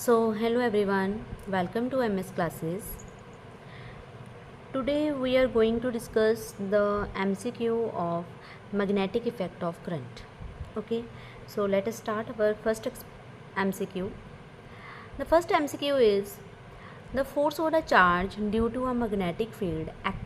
So, hello everyone, welcome to MS classes. Today we are going to discuss the MCQ of magnetic effect of current. Okay, so let us start our first MCQ. The first MCQ is the force on a charge due to a magnetic field act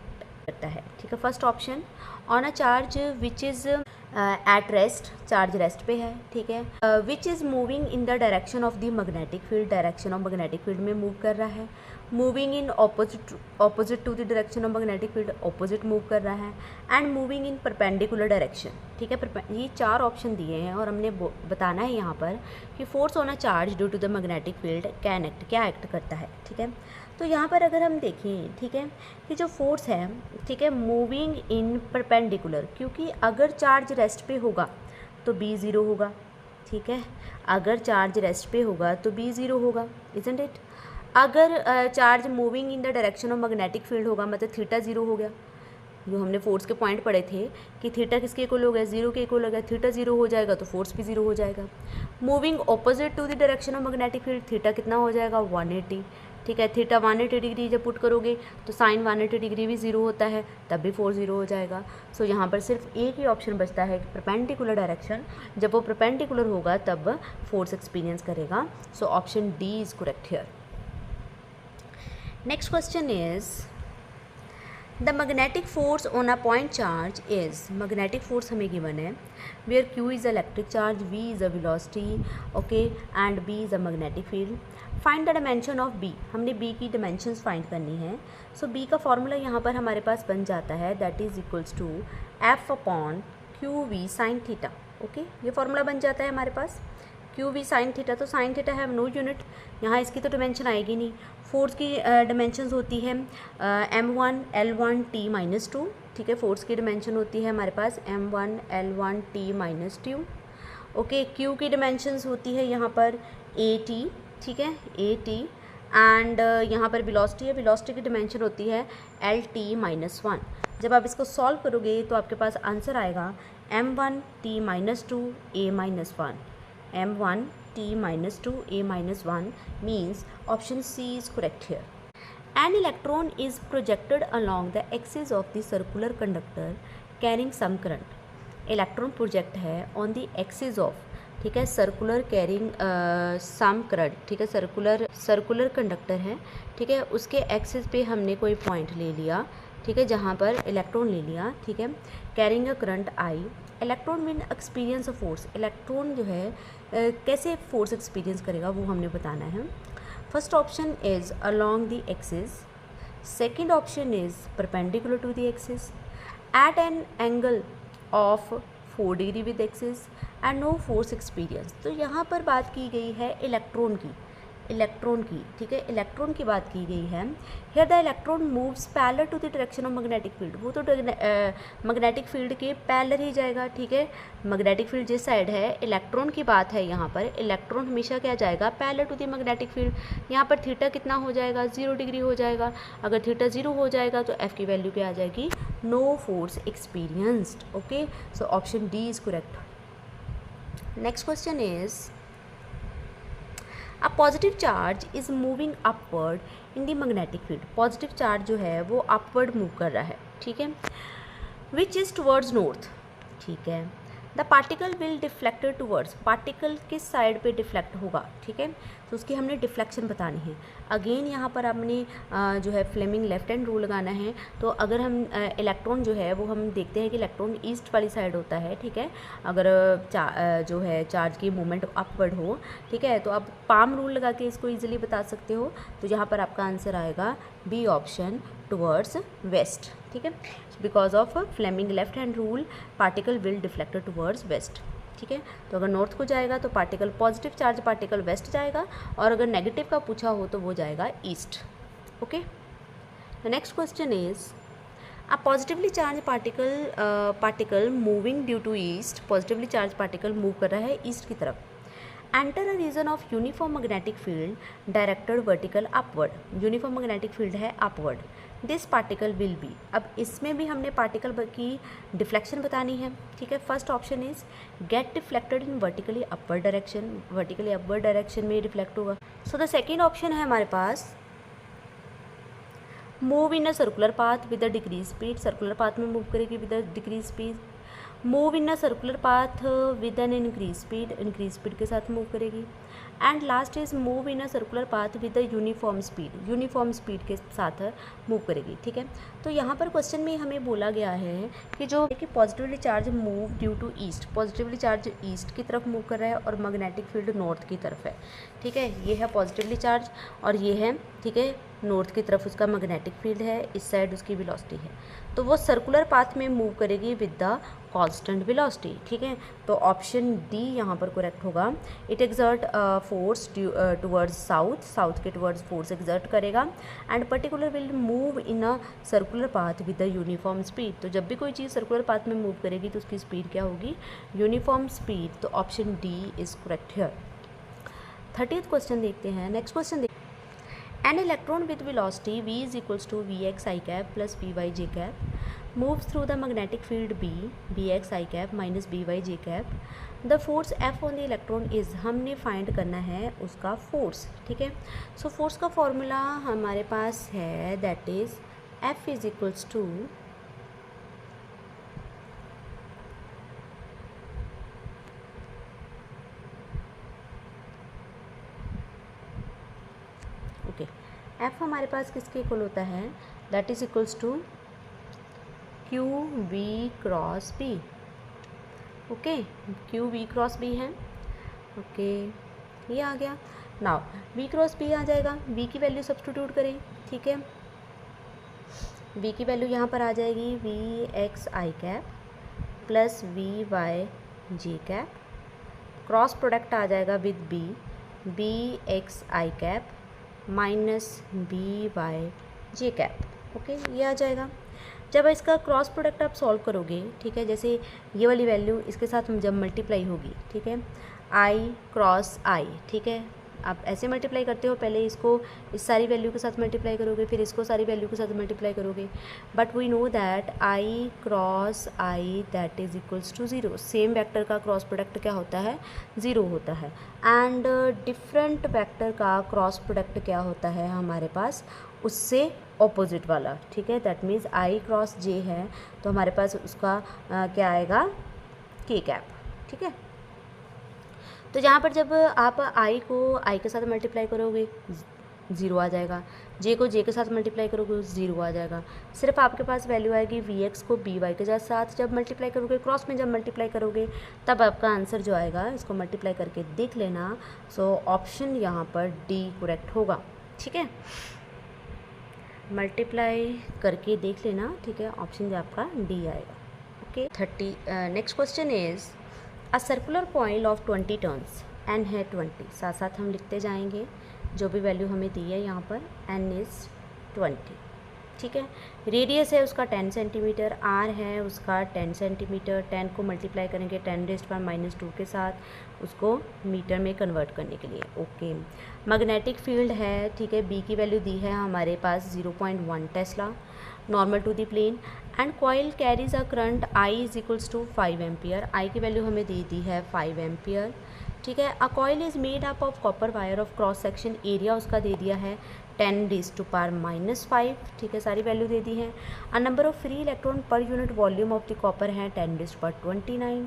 करता है. ठीक है, first option on a charge which is at rest, charge rest पे है. ठीक है, which is moving in the direction of the magnetic field, direction of magnetic field में move कर रहा है. Moving in opposite to the direction of magnetic field, opposite move कर रहा है. And moving in perpendicular direction. ठीक है, ये चार ऑप्शन दिए हैं और हमने बताना है यहाँ पर कि force on a charge due to the magnetic field can act, क्या एक्ट करता है. ठीक है, तो यहाँ पर अगर हम देखें, ठीक है, कि जो फोर्स है, ठीक है, मूविंग इन परपेंडिकुलर, क्योंकि अगर चार्ज रेस्ट पे होगा तो बी ज़ीरो होगा. ठीक है, अगर चार्ज रेस्ट पे होगा तो बी ज़ीरो होगा, इजंट इट. अगर charge moving in the direction of magnetic field होगा मतलब थीटा ज़ीरो हो गया. जो हमने फोर्स के पॉइंट पढ़े थे कि थीटा किसके इक्वल हो गया, ज़ीरो के इक्वल हो गया. थीटा ज़ीरो हो जाएगा तो फोर्स भी ज़ीरो हो जाएगा. Moving opposite to the direction of magnetic field, theta कितना हो जाएगा, 180. ठीक है, थीटा 180 डिग्री जब पुट करोगे तो साइन 180 डिग्री भी ज़ीरो होता है, तब भी फोर्स ज़ीरो हो जाएगा. सो यहाँ पर सिर्फ एक ही ऑप्शन बचता है कि परपेंडिकुलर डायरेक्शन, जब वो परपेंडिकुलर होगा तब फोर्स एक्सपीरियंस करेगा. So option D is correct here. Next question is the magnetic force on a point charge is, magnetic force हमें गिवन है where Q is electric charge, V is a velocity, okay, and B is a magnetic field. Find the dimension of B, हमने B की dimensions find करनी है. सो B का formula यहाँ पर हमारे पास बन जाता है, that is equals to F upon Q V sine theta. Okay, ये फॉर्मूला बन जाता है हमारे पास, क्यू वी साइन थीटा. तो साइन थीटा है नो यूनिट, यहाँ इसकी तो डायमेंशन आएगी नहीं. फोर्स की डायमेंशंस होती है m1 l1 t minus two. ठीक है, फोर्स की डायमेंशन होती है हमारे पास m1 l1 t minus two. Okay, Q की डायमेंशंस होती है यहाँ पर at. ठीक है, at. एंड यहाँ पर वेलोसिटी है, वेलोसिटी की डायमेंशन होती है lt माइनस वन. जब आप इसको सॉल्व करोगे तो आपके पास आंसर आएगा m1 t minus two a minus one. m1 t minus 2 a minus 1 means option C is correct here. An electron is projected along the axis of the circular conductor carrying some current. Electron project है on the axis of, ठीक है, circular carrying some current. ठीक है, circular conductor है. ठीक है, उसके axis पे हमने कोई पॉइंट ले लिया. ठीक है, जहाँ पर इलेक्ट्रॉन ले लिया. ठीक है, carrying a current I. Electron will experience a force, electron जो है कैसे फोर्स एक्सपीरियंस करेगा वो हमने बताना है. First option is along the axis, second option is perpendicular to the axis, at an angle of 4 degree with axis and no force experience. तो यहाँ पर बात की गई है इलेक्ट्रॉन की. ठीक है, इलेक्ट्रॉन की बात की गई है. Here the electron moves parallel to the direction of magnetic field, वो तो मैग्नेटिक फील्ड के पैरेलल ही जाएगा. ठीक है, मैग्नेटिक फील्ड जिस साइड है, इलेक्ट्रॉन की बात है यहाँ पर, इलेक्ट्रॉन हमेशा क्या जाएगा, parallel to the magnetic field. यहाँ पर थीटा कितना हो जाएगा, 0 डिग्री हो जाएगा. अगर थीटा 0 हो जाएगा तो एफ की वैल्यू क्या आ जाएगी, no force experienced. Okay, so option D is correct. Next question is a positive charge is moving upward in the magnetic field. Positive charge जो है वो अपवर्ड मूव कर रहा है. ठीक है, विच इज़ टुवर्ड्स नॉर्थ. ठीक है, the particle will deflected towards, particle किस साइड पे डिफ्लेक्ट होगा. ठीक है, तो उसकी हमने डिफ्लेक्शन बतानी है. अगेन यहाँ पर हमने जो है फ्लेमिंग लेफ्ट हैंड रूल लगाना है. तो अगर हम इलेक्ट्रॉन जो है वो हम देखते हैं कि इलेक्ट्रॉन ईस्ट वाली साइड होता है. ठीक है, अगर जो है चार्ज की मूवमेंट अपवर्ड हो. ठीक है, तो आप पाम रूल लगा के इसको ईजिली बता सकते हो. तो यहाँ पर आपका आंसर आएगा बी ऑप्शन, टुवर्ड्स वेस्ट. ठीक है, because of Fleming left hand rule particle will deflected towards west. ठीक है, तो अगर नॉर्थ को जाएगा तो particle, positive charge particle west जाएगा, और अगर नेगेटिव का पूछा हो तो वो जाएगा east. Okay, the next question is a positively charged particle moving due to east, positively charged particle move कर रहा है ईस्ट की तरफ. Enter a region of uniform magnetic field directed vertical upward, uniform magnetic field है upward. This particle will be, अब इसमें भी हमने पार्टिकल की डिफ्लेक्शन बतानी है, ठीक है। First option is get deflected in vertically upward direction, vertically upward direction में डिफ्लेक्ट होगा। सो द सेकेंड ऑप्शन है हमारे पास move in a circular path with a decrease speed, circular path में मूव करेगी with a decrease speed. Move in a circular path with an increase speed के साथ move करेगी। And last is move in a circular path with a uniform speed के साथ move करेगी, ठीक है। तो यहाँ पर क्वेश्चन में हमें बोला गया है कि जो कि positively charge move due to east, positively charge east की तरफ मूव कर रहा है और मैग्नेटिक फील्ड नॉर्थ की तरफ है, ठीक है। ये है पॉजिटिवली चार्ज और ये है, ठीक है, नॉर्थ की तरफ उसका मैग्नेटिक फील्ड है, इस साइड उसकी वेलोसिटी है। तो वो सर्कुलर पाथ में मूव करेगी विद द कांस्टेंट वेलोसिटी, ठीक है। तो ऑप्शन डी यहाँ पर करेक्ट होगा। It exert force towards south के टुवर्ड्स फोर्स एक्सर्ट करेगा and particular will move in a circular path with the uniform speed. तो जब भी कोई चीज़ सर्कुलर पाथ में मूव करेगी तो उसकी स्पीड क्या होगी, यूनिफॉर्म स्पीड। तो option D is correct here. 30th question देखते हैं। Next question An electron with velocity v is equals to vx I cap plus vy j cap moves through the magnetic field b bx I cap minus by j cap. The force F on the electron is, हमने find करना है उसका force, ठीक है। So force का formula हमारे पास है that is F is equals to F हमारे पास किसके इक्वल होता है, that is equals to Q V cross B, okay. Q V cross B है, ओके, ये आ गया। नाउ वी क्रॉस बी आ जाएगा, वी की वैल्यू सब्स्टिट्यूट करें, ठीक है। वी की वैल्यू यहाँ पर आ जाएगी V X I cap plus V Y J cap, cross product आ जाएगा with B X I cap minus B Y J cap, okay, ये आ जाएगा। जब इसका क्रॉस प्रोडक्ट आप सॉल्व करोगे, ठीक है, जैसे ये वाली वैल्यू इसके साथ जब मल्टीप्लाई होगी, ठीक है, आई क्रॉस आई, ठीक है, आप ऐसे मल्टीप्लाई करते हो, पहले इसको इस सारी वैल्यू के साथ मल्टीप्लाई करोगे, फिर इसको सारी वैल्यू के साथ मल्टीप्लाई करोगे, but we know that I cross I that is equals to zero. Same vector का क्रॉस प्रोडक्ट क्या होता है, ज़ीरो होता है। एंड डिफरेंट वेक्टर का क्रॉस प्रोडक्ट क्या होता है हमारे पास, उससे ऑपोजिट वाला, ठीक है। दैट मीन्स आई क्रॉस जे है तो हमारे पास उसका क्या आएगा, के कैप, ठीक है। तो जहाँ पर जब आप आई को आई के साथ मल्टीप्लाई करोगे ज़ीरो आ जाएगा, जे को जे के साथ मल्टीप्लाई करोगे ज़ीरो आ जाएगा। सिर्फ आपके पास वैल्यू आएगी वी एक्स को बी वाई के साथ जब मल्टीप्लाई करोगे, क्रॉस में जब मल्टीप्लाई करोगे तब आपका आंसर जो आएगा, इसको मल्टीप्लाई करके देख लेना। सो ऑप्शन यहाँ पर डी करेक्ट होगा, ठीक है। मल्टीप्लाई करके देख लेना, ठीक है, ऑप्शन जो आपका डी आएगा, okay. 30 next question is a circular coil of 20 turns, N है 20, साथ साथ हम लिखते जाएंगे जो भी वैल्यू हमें दी है यहाँ पर, एन इज़ 20, ठीक है। रेडियस है उसका 10 सेंटीमीटर, आर है उसका 10 सेंटीमीटर, 10 को मल्टीप्लाई करेंगे 10⁻⁻² के साथ उसको मीटर में कन्वर्ट करने के लिए, ओके। मैग्नेटिक फील्ड है, ठीक है, बी की वैल्यू दी है हमारे पास 0.1 tesla, normal to the plane, and coil carries a current I is equals to 5 ampere, I की वैल्यू हमें दे दी है 5 एम्पियर, ठीक है। A coil is made up of copper wire of cross section, area उसका दे दिया है 10⁻⁻⁵, ठीक है, सारी वैल्यू दे दी है। A number of free electron per unit volume of the copper है 10⁻29।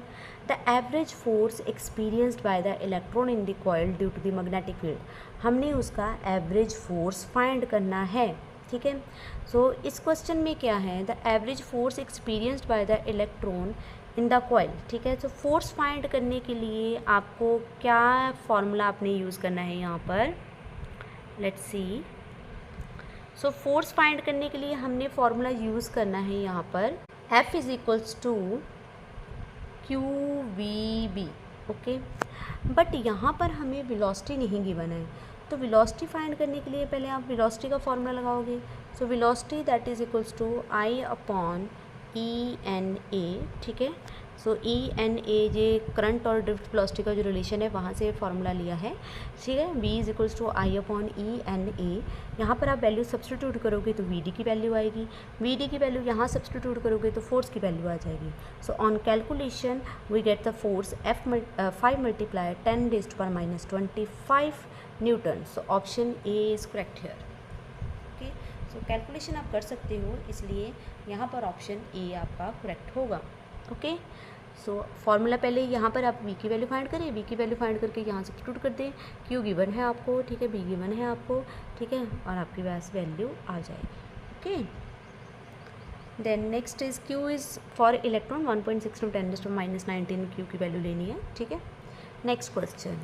The average force experienced by the electron in the coil due to the magnetic field, हमने उसका एवरेज फोर्स फाइंड करना है, ठीक है। सो इस क्वेश्चन में क्या है, the average force experienced by the electron in the coil, ठीक है। तो फोर्स फाइंड करने के लिए आपको क्या फॉर्मूला आपने यूज़ करना है यहाँ पर, let's see. So force find करने के लिए हमने फॉर्मूला यूज़ करना है यहाँ पर F is equals to Q V B, okay. But यहाँ पर हमें वेलोसिटी नहीं गिवन है, तो वेलोसिटी फाइंड करने के लिए पहले आप वेलोसिटी का फॉर्मूला लगाओगे। So velocity that is equals to I upon E N A, ठीक है। So E N A J current और ड्रिफ्ट वेलोसिटी का जो रिलेशन है वहाँ से फार्मूला लिया है, ठीक है। V is equals to I upon E N A. यहाँ पर आप वैल्यू सब्सटीट्यूट करोगे तो VD की वैल्यू आएगी, VD की वैल्यू यहाँ सब्सटीट्यूट करोगे तो फोर्स की वैल्यू आ जाएगी। So on calculation we get the force 5 multiply 10⁻⁻25 newton. So option A is correct here. Okay, so calculation आप कर सकते हो, इसलिए यहाँ पर ऑप्शन ए आपका करेक्ट होगा। ओके, सो फार्मूला पहले यहाँ पर आप V की वैल्यू फाइंड करें, V की वैल्यू फाइंड करके यहाँ सब्स्टिट्यूट कर दें, Q गिवन है आपको, ठीक है, B गिवन है आपको, ठीक है, और आपके पास वैल्यू आ जाएगी। Okay, then next is Q is for electron 1.6 × 10⁻⁻19 Q की वैल्यू लेनी है, ठीक है। Next question,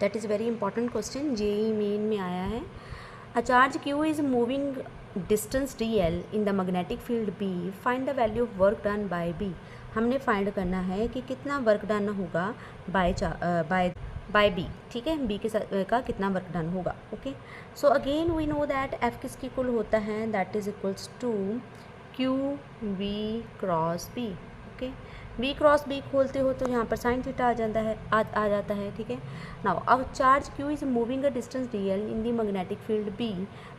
that is very important question, JEE Main में आया है। A charge Q is moving distance dl in the magnetic field B, find the value of work done by B। हमने find करना है कि कितना वर्क डन होगा by B, ठीक है, B के साथ का कितना वर्क डन होगा। Okay, so again we know that F किसके इक्वल होता है, that is equals to QV cross B। Okay, B cross B खोलते हो तो यहाँ पर साइन थीटा आ जाता है, ठीक है। नाउ अब charge Q is moving a distance dl in the magnetic field B,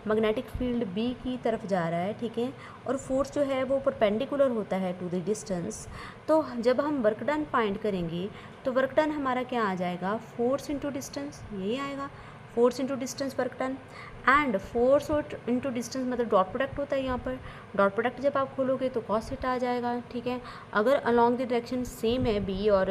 magnetic field B की तरफ जा रहा है, ठीक है, और फोर्स जो है वो परपेंडिकुलर होता है टू द डिस्टेंस। तो जब हम वर्क डन फाइंड करेंगे तो वर्क डन हमारा क्या आ जाएगा, फोर्स इंटू डिस्टेंस, यही आएगा, force into distance work done. And force और इंटू डिस्टेंस मतलब डॉट प्रोडक्ट होता है, यहाँ पर डॉट प्रोडक्ट जब आप खोलोगे तो कॉस थीटा आ जाएगा, ठीक है। अगर अलॉन्ग द डायरेक्शन सेम है B और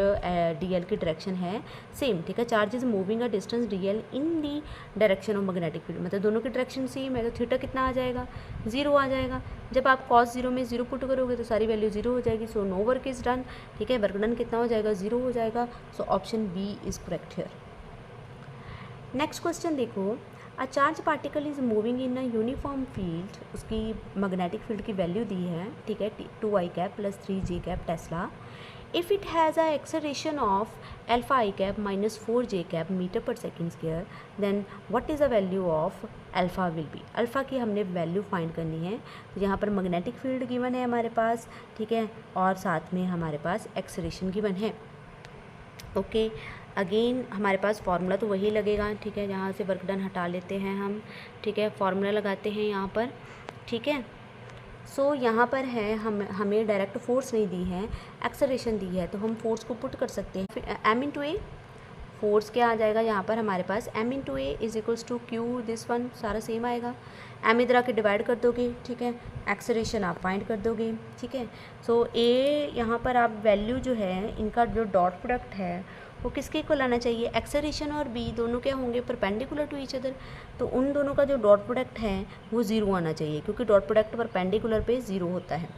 DL की डायरेक्शन है सेम, ठीक है, charge is moving a distance DL in the direction of magnetic field, मतलब दोनों की डायरेक्शन सेम है, तो थीटा कितना आ जाएगा, 0 आ जाएगा। जब आप cos 0 में 0 पुट करोगे तो सारी वैल्यू 0 हो जाएगी। So no work is done, ठीक है, वर्क डन कितना हो जाएगा, 0 हो जाएगा। So option B is correct here. Next question देखो, a charge particle is moving in a uniform field, उसकी मैग्नेटिक फील्ड की वैल्यू दी है, ठीक है, 2i cap plus 3j cap tesla. If it has a acceleration of α_i cap minus 4j cap meter per second square, then what is the value of alpha will be. Alpha की हमने value find करनी है, तो यहाँ पर magnetic field given है हमारे पास, ठीक है, और साथ में हमारे पास एक्सेलरेशन गिवन है। ओके, अगेन हमारे पास फार्मूला तो वही लगेगा, ठीक है, यहाँ से वर्क डन हटा लेते हैं हम, ठीक है, फार्मूला लगाते हैं यहाँ पर, ठीक है। सो यहाँ पर है हमें डायरेक्ट फोर्स नहीं दी है, एक्सेलरेशन दी है, तो हम फोर्स को पुट कर सकते हैं। फिर m/a फोर्स क्या आ जाएगा यहाँ पर हमारे पास, m/a is equals to Q, this one सारा सेम आएगा, m इधर आके डिवाइड कर दोगे, ठीक है, एक्सेलरेशन आप फाइंड कर दोगे, ठीक है। सो a यहाँ पर आप वैल्यू जो है इनका जो डॉट प्रोडक्ट है वो किसके इक्वल आना चाहिए, एक्सेलरेशन और B दोनों क्या होंगे, परपेंडिकुलर टू ईच अदर, तो उन दोनों का जो डॉट प्रोडक्ट है वो 0 आना चाहिए, क्योंकि डॉट प्रोडक्ट परपेंडिकुलर पे 0 होता है।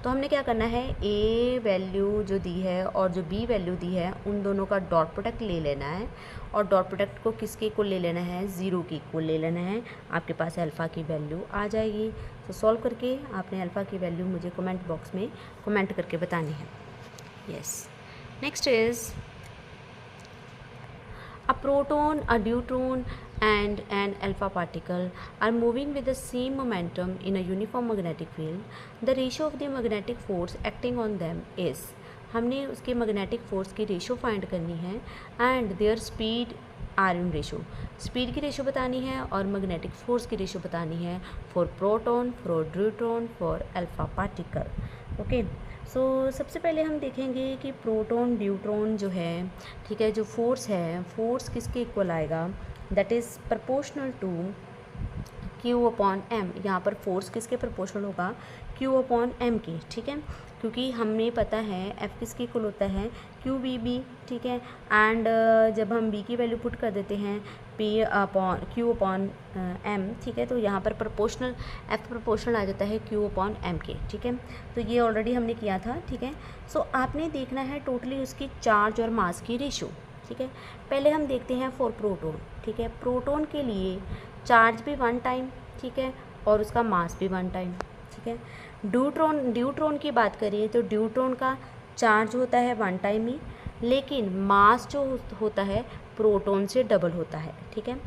तो हमने क्या करना है, A वैल्यू जो दी है और जो B वैल्यू दी है उन दोनों का डॉट प्रोडक्ट ले लेना है, और डॉट प्रोडक्ट को किसके इक्वल ले लेना है, 0 के इक्वल ले लेना है, आपके पास अल्फ़ा की वैल्यू आ जाएगी। तो सॉल्व करके आपने अल्फ़ा की वैल्यू मुझे कमेंट बॉक्स में कमेंट करके बतानी है। Yes, next is a proton, a neutron and an alpha particle are moving with the same momentum in a uniform magnetic field. The ratio of the magnetic force acting on them is, हमने उसके magnetic force की ratio find करनी है, and their speed are in ratio, speed की ratio बतानी है और magnetic force की रेशो बतानी है for proton, for neutron, for alpha particle. Okay, so सबसे पहले हम देखेंगे कि प्रोटॉन न्यूट्रॉन जो है, ठीक है, जो फोर्स है, फोर्स किसके इक्वल आएगा, that is proportional to Q/m। यहाँ पर फोर्स किसके प्रपोर्शनल होगा, Q/m के, ठीक है, क्योंकि हमें पता है F किसके इक्वल होता है, QVB, ठीक है, एंड जब हम B की वैल्यू पुट कर देते हैं Q/m, ठीक है, तो यहाँ पर प्रपोर्शनल F प्रपोर्शनल आ जाता है Q/m के, ठीक है, तो ये ऑलरेडी हमने किया था, ठीक है। सो आपने देखना है टोटली उसकी चार्ज और मास की रेशो, ठीक है। पहले हम देखते हैं फॉर प्रोटॉन, ठीक है, प्रोटॉन के लिए चार्ज भी 1 टाइम, ठीक है, और उसका मास भी 1 टाइम, ठीक है। न्यूट्रॉन की बात करें तो न्यूट्रॉन का चार्ज होता है 1 टाइम ही, लेकिन मास जो होता है प्रोटॉन से डबल होता है, ठीक है।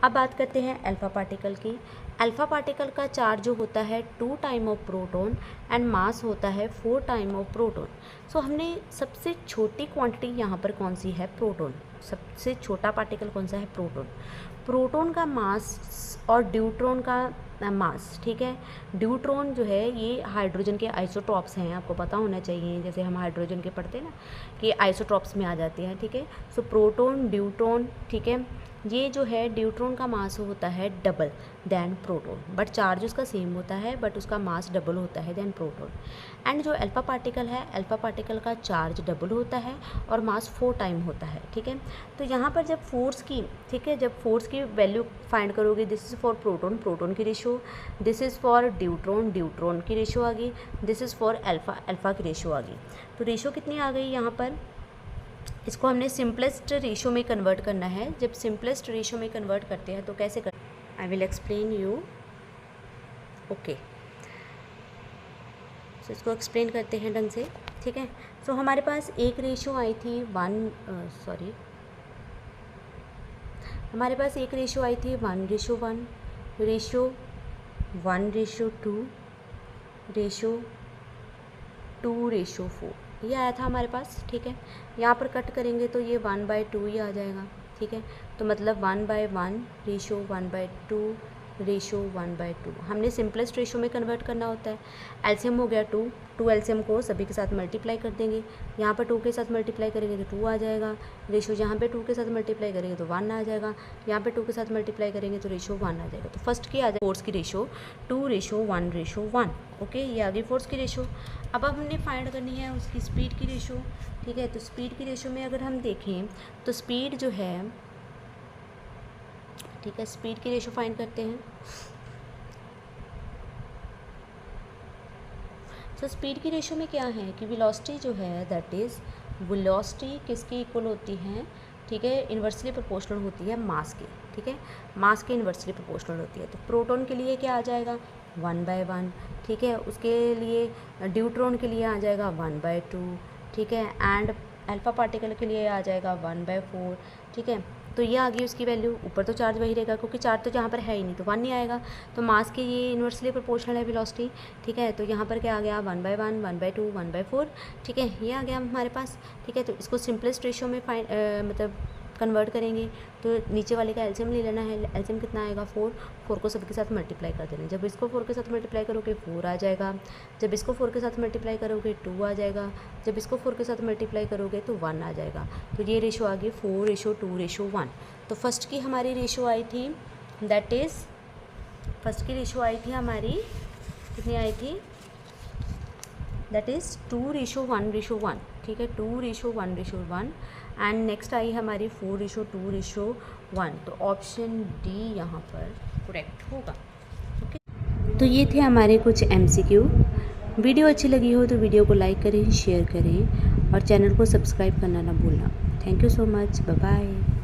अब बात करते हैं अल्फ़ा पार्टिकल की। अल्फ़ा पार्टिकल का चार्ज जो होता है 2 time of proton and mass होता है 4 टाइम ऑफ प्रोटॉन। सो हमने सबसे छोटी क्वांटिटी यहाँ पर कौन सी है, प्रोटॉन। सबसे छोटा पार्टिकल कौन सा है, प्रोटॉन। प्रोटॉन का मास और ड्यूट्रॉन का मास, ठीक है। ड्यूट्रॉन जो है ये हाइड्रोजन के आइसोटॉप्स हैं, आपको पता होना चाहिए, जैसे हम हाइड्रोजन के पढ़ते हैं ना कि आइसोटॉप्स में आ जाते हैं, ठीक है। सो प्रोटॉन, ड्यूट्रॉन, ठीक है, ये जो है ड्यूट्रॉन का मास होता है double than proton, but charge उसका सेम होता है, बट उसका मास डबल होता है दैन प्रोटॉन। एंड जो अल्फ़ा पार्टिकल है, अल्फ़ा पार्टिकल का चार्ज डबल होता है और मास 4 टाइम होता है, ठीक है। तो यहाँ पर जब फोर्स की, ठीक है, जब फोर्स की वैल्यू फाइंड करोगे, this is for proton, proton की ratio, this is for deuteron, deuteron की रेशो आ गई, this is for alpha, alpha की रेशो आ गई। तो रेशो कितनी आ गई यहाँ पर, इसको हमने सिंपलेस्ट रेशो में कन्वर्ट करना है। जब सिंपलेस्ट रेशो में कन्वर्ट करते हैं तो कैसे कर, I will explain you, okay. So इसको एक्सप्लेन करते हैं ढंग से, ठीक है। सो हमारे पास एक रेशो आई थी हमारे पास एक रेशो आई थी 1:1, रेशो 1:2, रेशो 2:4, ये आया था हमारे पास, ठीक है। यहाँ पर कट करेंगे तो ये 1/2 ही आ जाएगा, ठीक है। तो मतलब 1/1 रेशो 1/2 रेशो 1/2। हमने सिंपलेस्ट रेशो में कन्वर्ट करना होता है। एलसीएम हो गया 2 एलसीएम को सभी के साथ मल्टीप्लाई कर देंगे, यहाँ पर 2 के साथ मल्टीप्लाई करेंगे तो 2 आ जाएगा, रेशो यहाँ पे 2 के साथ मल्टीप्लाई करेंगे तो 1 आ जाएगा, यहाँ पे 2 के साथ मल्टीप्लाई करेंगे तो रेशो 1 आ जाएगा। तो फर्स्ट की आ जाए फोर्स की रेशो 2:1:1, ओके, ये आ गई फोर्स की रेशो। अब हमने फाइंड करनी है उसकी स्पीड की रेशो, ठीक है। तो स्पीड की रेशो में अगर हम देखें तो स्पीड जो है, ठीक है, स्पीड की रेशो फाइंड करते हैं। तो स्पीड की रेशो में क्या है कि वेलोसिटी जो है, दैट इज़ वेलोसिटी किसकी इक्वल होती है, ठीक है, इन्वर्सली प्रोपोर्शनल होती है मास की, ठीक है, मास के इन्वर्सली प्रोपोर्शनल होती है। तो प्रोटॉन के लिए क्या आ जाएगा 1/1, ठीक है, उसके लिए ड्यूट्रॉन के लिए आ जाएगा 1/2, ठीक है, एंड अल्फ़ा पार्टिकल के लिए आ जाएगा 1/4, ठीक है। तो ये आ गई उसकी वैल्यू। ऊपर तो चार्ज वही रहेगा क्योंकि चार्ज तो यहाँ पर है ही नहीं, तो 1 नहीं आएगा। तो मास के ये इन्वर्सली प्रोपोर्शनल है वेलोसिटी, ठीक है। तो यहाँ पर क्या आ गया 1/1, 1/2, 1/4, ठीक है, ये आ गया हमारे पास, ठीक है। तो इसको सिंपलेस्ट रेशो में मतलब कन्वर्ट करेंगे तो नीचे वाले का एलसीएम ले लेना है। एलसीएम कितना आएगा 4 को सबके साथ मल्टीप्लाई कर देना। जब इसको 4 के साथ मल्टीप्लाई करोगे 4 आ जाएगा, जब इसको 4 के साथ मल्टीप्लाई करोगे 2 आ जाएगा, जब इसको 4 के साथ मल्टीप्लाई करोगे तो 1 आ जाएगा। तो ये रेशो आ गई 4:2:1। तो फर्स्ट की हमारी रेशो आई थी, दैट इज़ फर्स्ट की रेशो आई थी हमारी, कितनी आई थी, दैट इज़ 2:1:1, ठीक है, 2:1:1। एंड नेक्स्ट आई हमारी 4:2:1। तो ऑप्शन डी यहाँ पर करेक्ट होगा, ओके। तो ये थे हमारे कुछ MCQ। वीडियो अच्छी लगी हो तो वीडियो को लाइक करें, शेयर करें और चैनल को सब्सक्राइब करना ना भूलना। Thank you so much, bye bye.